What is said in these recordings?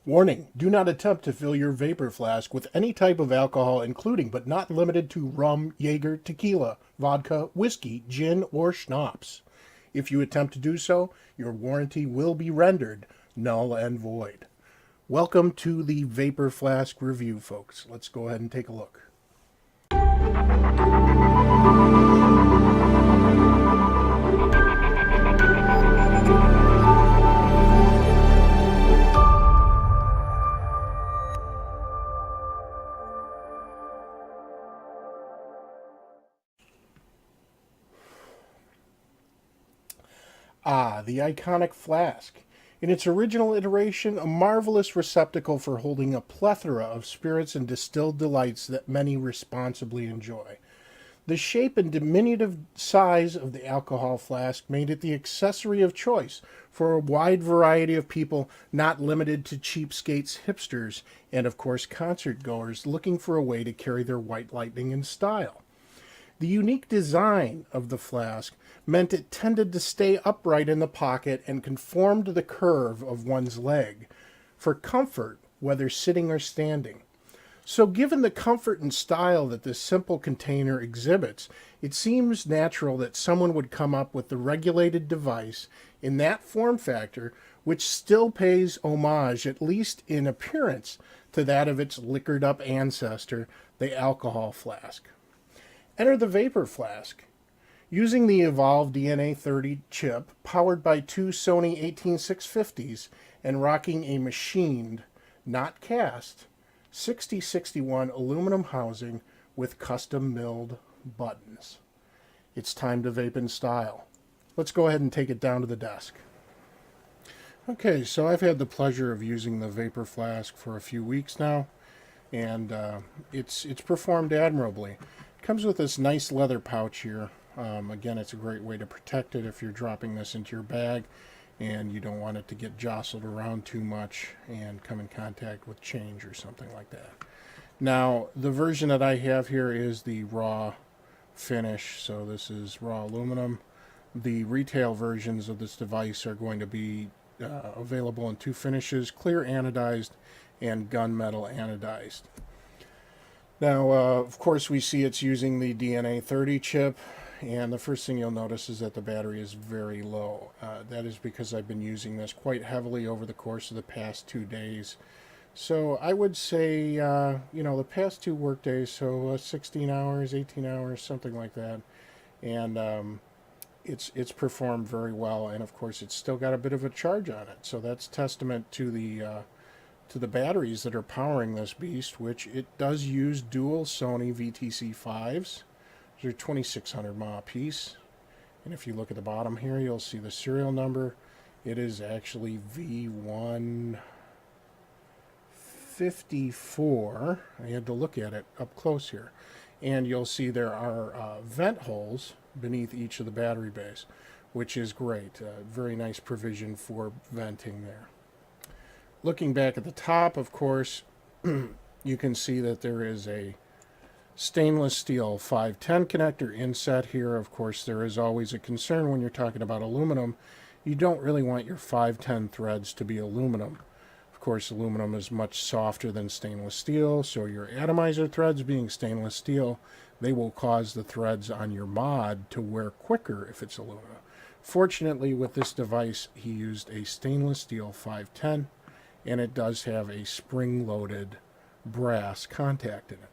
Warning, do not attempt to fill your vapor flask with any type of alcohol, including but not limited to rum, Jaeger, tequila, vodka, whiskey, gin, or schnapps. If you attempt to do so, your warranty will be rendered null and void. Welcome to the Vapor Flask review, folks. Let's go ahead and take a look. The iconic flask. In its original iteration, a marvelous receptacle for holding a plethora of spirits and distilled delights that many responsibly enjoy. The shape and diminutive size of the alcohol flask made it the accessory of choice for a wide variety of people, not limited to cheapskates, hipsters, and of course concert goers looking for a way to carry their white lightning in style. The unique design of the flask meant it tended to stay upright in the pocket and conform to the curve of one's leg for comfort, whether sitting or standing. So given the comfort and style that this simple container exhibits, it seems natural that someone would come up with the regulated device in that form factor, which still pays homage, at least in appearance, to that of its liquored up ancestor, the alcohol flask. Enter the Vapor Flask. Using the evolved DNA30 chip, powered by two Sony 18650s, and rocking a machined, not cast, 6061 aluminum housing with custom milled buttons. It's time to vape in style. Let's go ahead and take it down to the desk. Okay, so I've had the pleasure of using the Vapor Flask for a few weeks now, and it's performed admirably. It comes with this nice leather pouch here. Again, it's a great way to protect it if you're dropping this into your bag and you don't want it to get jostled around too much and come in contact with change or something like that. Now, the version that I have here is the raw finish, so this is raw aluminum. The retail versions of this device are going to be available in two finishes, clear anodized and gunmetal anodized. Now, of course, we see it's using the DNA30 chip, and the first thing you'll notice is that the battery is very low. That is because I've been using this quite heavily over the course of the past 2 days. So I would say, the past 2 work days, so 16 hours, 18 hours, something like that. And it's performed very well, and of course it's still got a bit of a charge on it. So that's testament to the batteries that are powering this beast, which it does use dual Sony VTC5s. They're 2600 mAh piece. And if you look at the bottom here, you'll see the serial number. It is actually V154. I had to look at it up close here. And you'll see there are vent holes beneath each of the battery bays, which is great. Very nice provision for venting there. Looking back at the top, of course, you can see that there is a stainless steel 510 connector inset here. Of course, there is always a concern when you're talking about aluminum. You don't really want your 510 threads to be aluminum. Of course, aluminum is much softer than stainless steel, so your atomizer threads being stainless steel, they will cause the threads on your mod to wear quicker if it's aluminum. Fortunately, with this device, he used a stainless steel 510, and it does have a spring-loaded brass contact in it.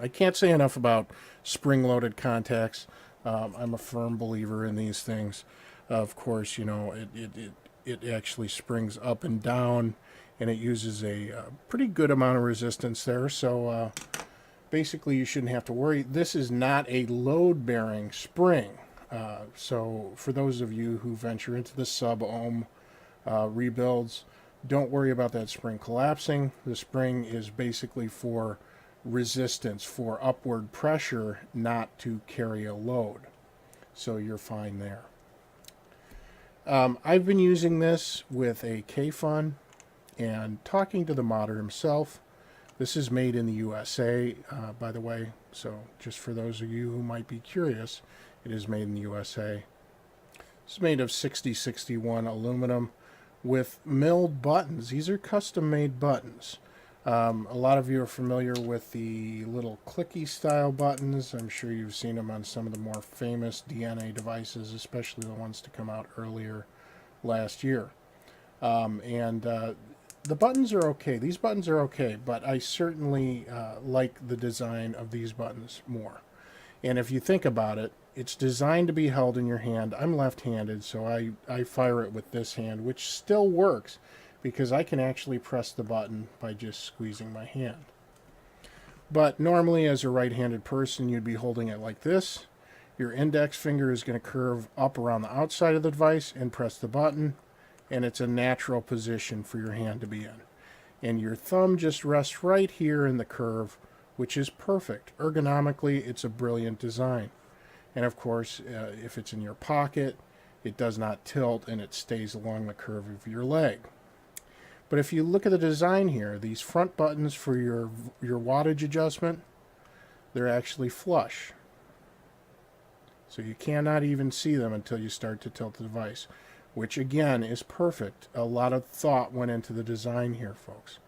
I can't say enough about spring-loaded contacts. I'm a firm believer in these things. Of course, it actually springs up and down, and it uses a pretty good amount of resistance there. So basically, you shouldn't have to worry. This is not a load-bearing spring. So for those of you who venture into the SUB-OHM rebuilds, don't worry about that spring collapsing. The spring is basically for resistance, for upward pressure, not to carry a load. So you're fine there. I've been using this with a K-Fun and talking to the modder himself. This is made in the USA, by the way, so just for those of you who might be curious, it is made in the USA. It's made of 6061 aluminum with milled buttons. These are custom-made buttons. A lot of you are familiar with the little clicky style buttons. I'm sure you've seen them on some of the more famous DNA devices, especially the ones to come out earlier last year. The buttons are okay. These buttons are okay, but I certainly like the design of these buttons more. And if you think about it, it's designed to be held in your hand. I'm left-handed, so I fire it with this hand, which still works because I can actually press the button by just squeezing my hand. But normally, as a right-handed person, you'd be holding it like this. Your index finger is going to curve up around the outside of the device and press the button, and it's a natural position for your hand to be in. And your thumb just rests right here in the curve, which is perfect. Ergonomically, it's a brilliant design. And of course, if it's in your pocket, it does not tilt and it stays along the curve of your leg. But if you look at the design here, these front buttons for your wattage adjustment, they're actually flush. So you cannot even see them until you start to tilt the device, which again is perfect. A lot of thought went into the design here, folks.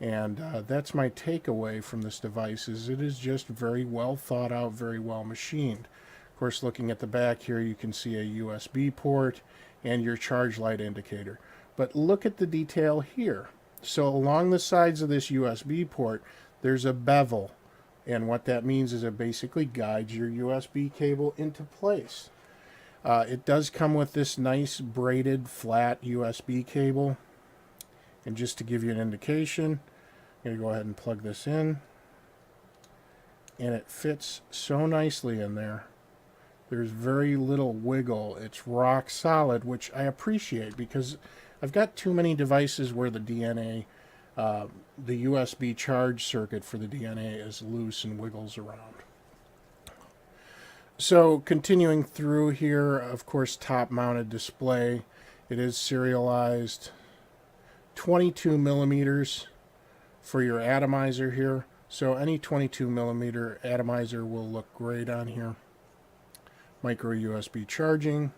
And that's my takeaway from this device, is it is just very well thought out, very well machined. Of course, looking at the back here, you can see a USB port and your charge light indicator. But look at the detail here. So along the sides of this USB port, there's a bevel. And what that means is it basically guides your USB cable into place. It does come with this nice braided flat USB cable. And just to give you an indication, I'm going to go ahead and plug this in. And it fits so nicely in there. There's very little wiggle. It's rock solid, which I appreciate because I've got too many devices where the DNA, the USB charge circuit for the DNA is loose and wiggles around. So continuing through here, of course, top mounted display. It is serialized. 22 millimeters for your atomizer here. So any 22 millimeter atomizer will look great on here. Micro USB charging.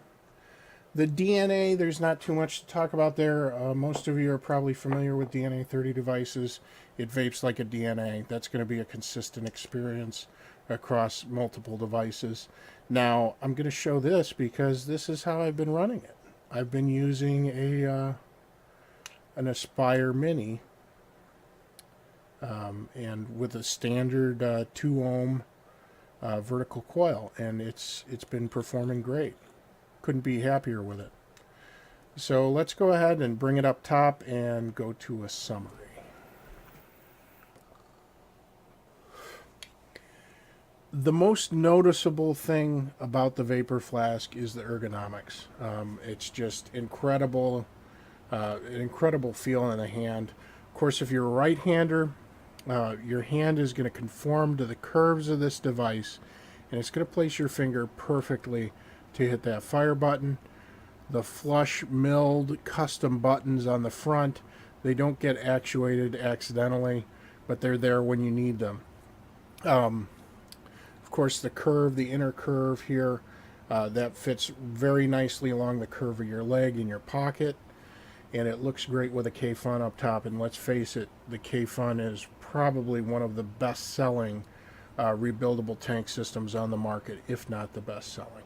The DNA, there's not too much to talk about there. Most of you are probably familiar with DNA30 devices. It vapes like a DNA. That's going to be a consistent experience across multiple devices. Now, I'm going to show this because this is how I've been running it. I've been using an Aspire Mini and with a standard 2 ohm vertical coil, and it's been performing great. Couldn't be happier with it. So let's go ahead and bring it up top and go to a summary. The most noticeable thing about the Vapor Flask is the ergonomics. It's just incredible, an incredible feel in the hand. Of course, if you're a right-hander, your hand is going to conform to the curves of this device, and it's going to place your finger perfectly to hit that fire button. The flush milled custom buttons on the front, they don't get actuated accidentally, but they're there when you need them. Of course, the curve, the inner curve here, that fits very nicely along the curve of your leg in your pocket, and it looks great with a K-Fun up top. And let's face it, the K-Fun is probably one of the best-selling rebuildable tank systems on the market, if not the best-selling.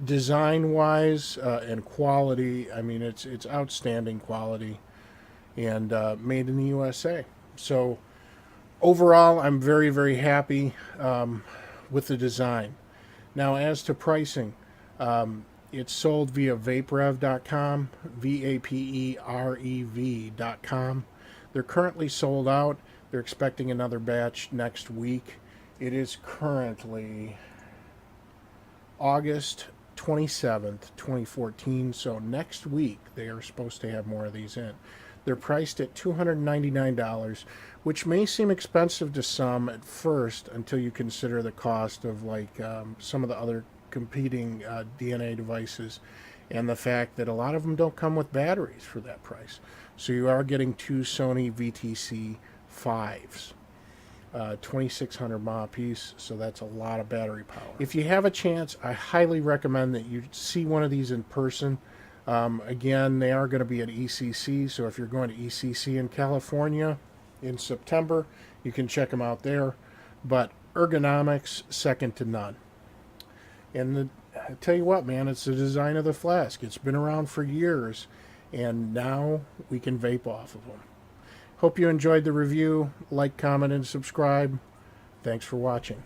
Design-wise and quality, I mean, it's outstanding quality and made in the USA. So overall, I'm very, very happy with the design. Now, as to pricing, it's sold via vaperev.com, vaperev.com. They're currently sold out. They're expecting another batch next week. It is currently August 27th, 2014, so next week they are supposed to have more of these in. They're priced at $299, which may seem expensive to some at first until you consider the cost of like some of the other competing DNA devices and the fact that a lot of them don't come with batteries for that price. So you are getting two Sony VTC 5s. 2600 mAh piece, so that's a lot of battery power. If you have a chance, I highly recommend that you see one of these in person. Again, they are going to be at ECC, so if you're going to ECC in California in September, you can check them out there. But ergonomics, second to none. And I tell you what, man, it's the design of the flask. It's been around for years, and now we can vape off of them. Hope you enjoyed the review. Like, comment, and subscribe. Thanks for watching.